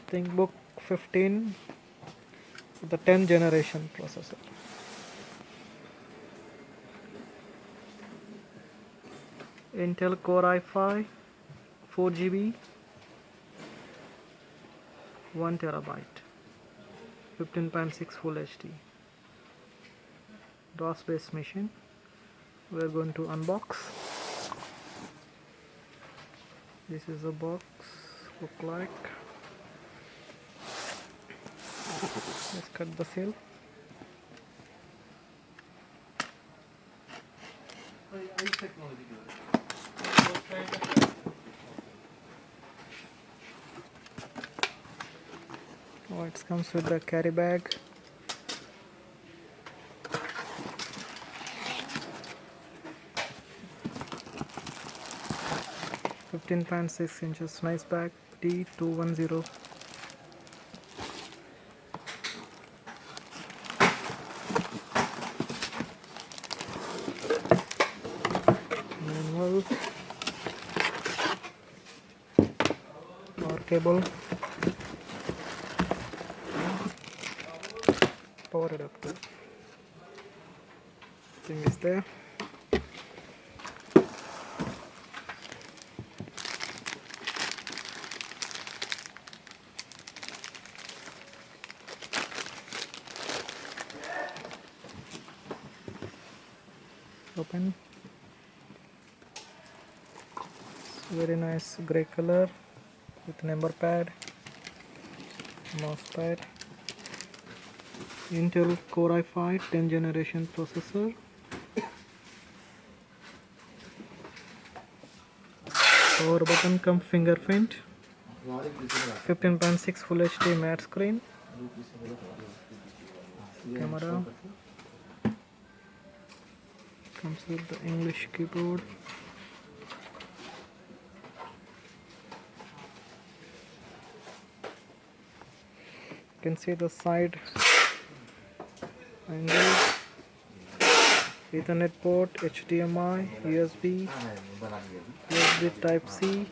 Thinkbook 15 with the 10th generation processor. Intel Core i5 4GB 1TB 15.6 Full HD DOS based machine. We are going to unbox. This is a box look like. Let's cut the seal. Oh, it comes with the carry bag. .6 nice bag D210. Manual, power cable, power adapter. Thing is there. Open. Very nice gray color with number pad, mouse pad. Intel Core i5 10th generation processor. Power button come fingerprint. 15.6 Full HD matte screen. Camera. Comes with the English keyboard. You can see the side angle, Ethernet port, HDMI, USB Type C,